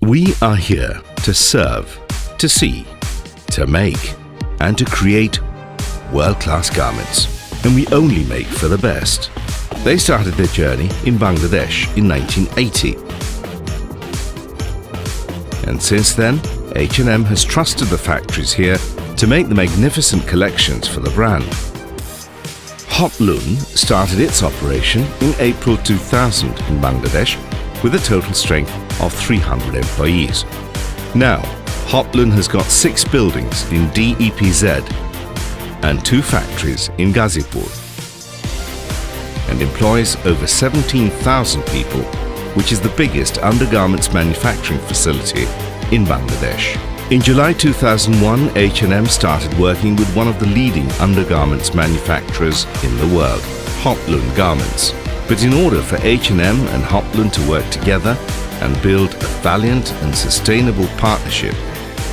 We are here to serve, to see, to make, and to create world-class garments. And we only make for the best. They started their journey in Bangladesh in 1980. And since then, H&M has trusted the factories here to make the magnificent collections for the brand. Lun started its operation in April 2000 in Bangladesh with a total strength of 300 employees. Now, Lun has got 6 buildings in DEPZ and 2 factories in Ghazipur and employs over 17,000 people, which is the biggest undergarments manufacturing facility in Bangladesh. In July 2001, H&M started working with one of the leading undergarments manufacturers in the world, Lun Garments. But in order for H&M and Lun to work together and build a valiant and sustainable partnership,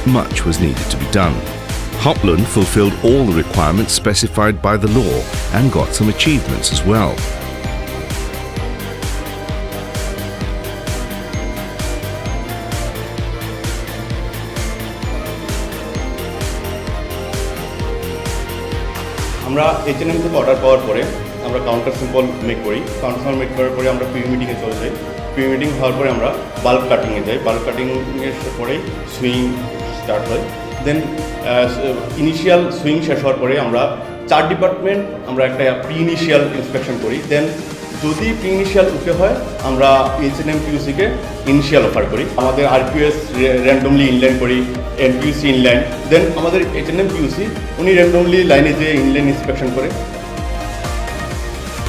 much was needed to be done. Lun fulfilled all the requirements specified by the law and got some achievements as well. আমরা H&M থেকে order পাওয়ার পরে আমরা counter symbol make করি। Counter symbol make করার পরে আমরা pre মিটিংয়ে চলে যাই। প্রি মিটিং হওয়ার পরে আমরা বাল্ক কাটিংয়ে যাই। বাল্ক কাটিংয়ের পরেই সুইং স্টার্ট হয়। দেন ইনিশিয়াল সুইং শেষ হওয়ার পরে আমরা 4 ডিপার্টমেন্ট আমরা একটা প্রি ইনিশিয়াল ইন্সপেকশন করি। দেন যদি প্রি ইনিশিয়াল ওকে হয় আমরা H&M QC-কে ইনিশিয়াল অফার করি। আমাদের RQS র্যান্ডমলি ইনলাইন করি, NQC ইনলাইন। দেন আমাদের H&M QC উনি র্যান্ডমলি লাইনে যে ইনলাইন ইন্সপেকশন করে।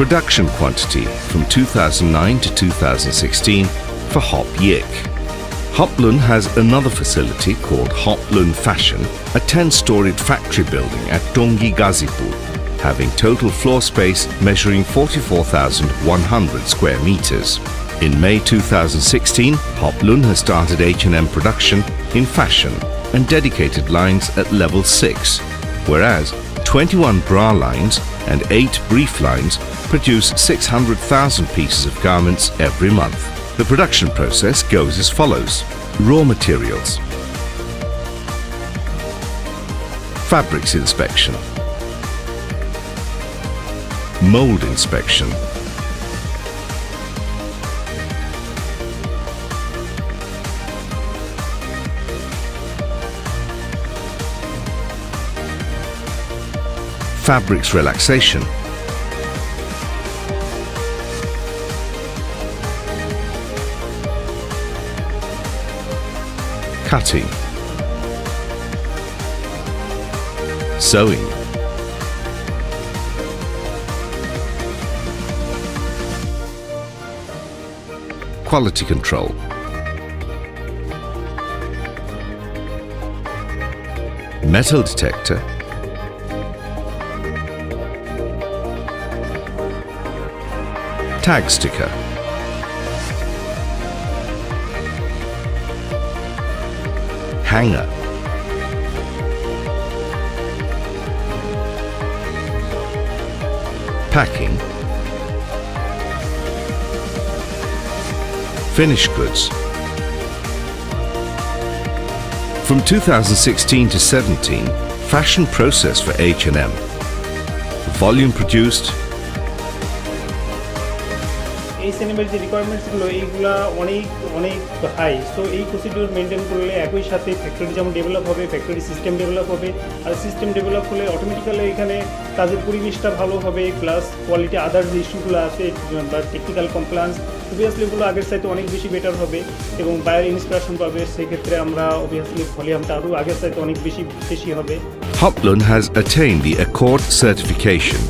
Production quantity from 2009 to 2016 for Yik. Lun has another facility called Lun Fashion, a 10-storied factory building at Tongi Ghazipur, having total floor space measuring 44,100 square meters. In May 2016, Lun has started H&M production in fashion and dedicated lines at level 6, whereas 21 bra lines and 8 brief lines produce 600,000 pieces of garments every month. The production process goes as follows: raw materials, fabrics inspection, mold inspection, fabrics relaxation, cutting, sewing, quality control, metal detector, tag sticker, hanger, packing, finished goods. From 2016 to 17, fashion process for H&M. Volume produced, H&M-এর যে রিকোয়ারমেন্টসগুলো এইগুলা অনেক high. So এই procedure maintain করলে একই সাথে factory যেমন develop হবে, factory system develop হবে, আর সিস্টেম ডেভেলপ হলে অটোমেটিক্যালি এখানে কাজের পরিবেশটা ভালো হবে, প্লাস কোয়ালিটি আদার যে ইস্যুগুলো আছে বা টেকনিক্যাল কমপ্লায়েন্স অবভিয়াসলি এগুলো আগের চাইতে অনেক বেশি বেটার হবে এবং বায়ার ইন্সপিরেশন পাবে। সেক্ষেত্রে আমরা অবভিয়াসলি ভলিউমটা আরও আগের চাইতে অনেক বেশি হবে। Lun has attained the Accord certification,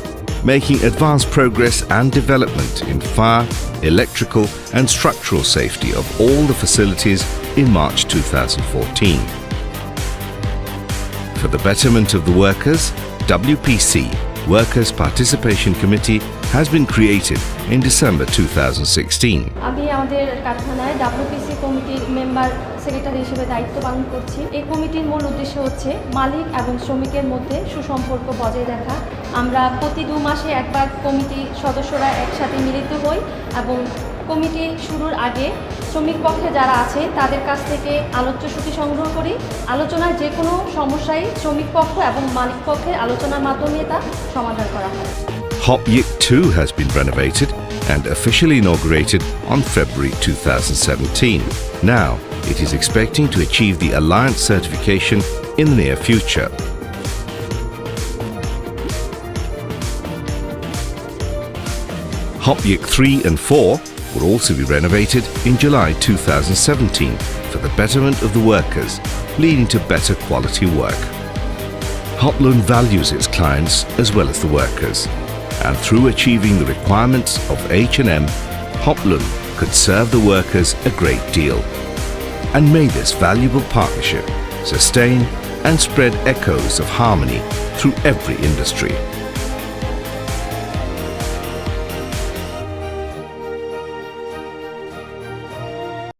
making advanced progress and development in fire, electrical and structural safety of all the facilities in March 2014. For the betterment of the workers, WPC, Workers' Participation Committee, has been created in December 2016. আমি আমাদের কারখানায় WPC কমিটির member secretary হিসেবে দায়িত্ব পালন করছি। এই কমিটির মূল উদ্দেশ্য হচ্ছে মালিক এবং শ্রমিকের মধ্যে সুসম্পর্ক বজায় রাখা। আমরা প্রতি 2 মাসে একবার কমিটি সদস্যরা একসাথে মিলিত হই এবং কমিটি শুরুর আগে শ্রমিক পক্ষে যারা আছে তাদের কাছ থেকে আলোচ্য সূচি সংগ্রহ করি। আলোচনার যে কোনো সমস্যাই শ্রমিক পক্ষ এবং মালিক পক্ষের আলোচনার মাধ্যমে তা সমাধান করা হয়। Hop Yik 2 has been renovated and officially inaugurated on February 2017. Now, it is expecting to achieve the Alliance certification in the near future. Hop Yik 3 and 4 will also be renovated in July 2017 for the betterment of the workers, leading to better quality work. Lun values its clients as well as the workers, and through achieving the requirements of H&M, Lun could serve the workers a great deal. And may this valuable partnership sustain and spread echoes of harmony through every industry.